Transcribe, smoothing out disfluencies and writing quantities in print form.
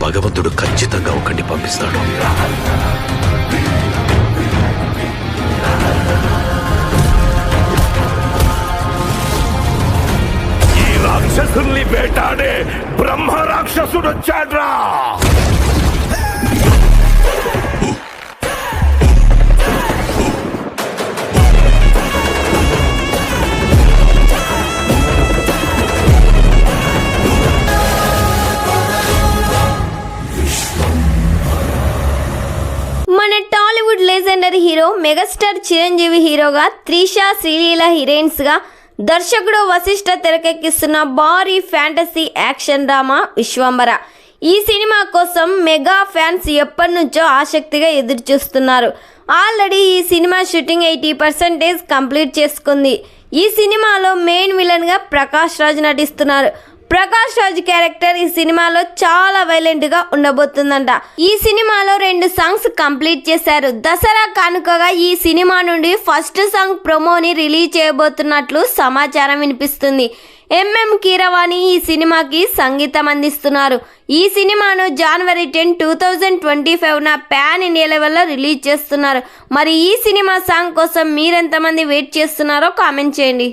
భగవంతుడు ఖచ్చితంగా ఒకరిని పంపిస్తాడు. ఈ రాక్షసుల్ని వేటాడే బ్రహ్మ రాక్షసుడు వచ్చాడ్రా. మన Tollywood legendary hero megastar Chiranjeevi హీరోగా, త్రిషా శ్రీలీల హీరోయిన్స్గా దర్శకుడు వశిష్ఠ తెరకెక్కిస్తున్న భారీ ఫ్యాంటసీ యాక్షన్ డ్రామా విశ్వంబర. ఈ సినిమా కోసం మెగా ఫ్యాన్స్ ఎప్పటి నుంచో ఆసక్తిగా ఎదురుచూస్తున్నారు. ఆల్రెడీ ఈ సినిమా షూటింగ్ 80% కంప్లీట్ చేసుకుంది. ఈ సినిమాలో మెయిన్ విలన్గా ప్రకాష్ రాజ్ నటిస్తున్నారు. ప్రకాష్ రాజ్ క్యారెక్టర్ ఈ సినిమాలో చాలా వైలెంట్ గా ఉండబోతుందంట. ఈ సినిమాలో 2 సాంగ్స్ కంప్లీట్ చేశారు. దసరా కానుకగా ఈ సినిమా నుండి ఫస్ట్ సాంగ్ ప్రోమోని రిలీజ్ చేయబోతున్నట్లు సమాచారం వినిపిస్తుంది. ఎంఎం కీరవాణి ఈ సినిమాకి సంగీతం అందిస్తున్నారు. ఈ సినిమాను జనవరి 10, 2025 పాన్ ఇండియా లెవెల్లో రిలీజ్ చేస్తున్నారు. మరి ఈ సినిమా సాంగ్ కోసం మీరెంతమంది వెయిట్ చేస్తున్నారో కామెంట్ చేయండి.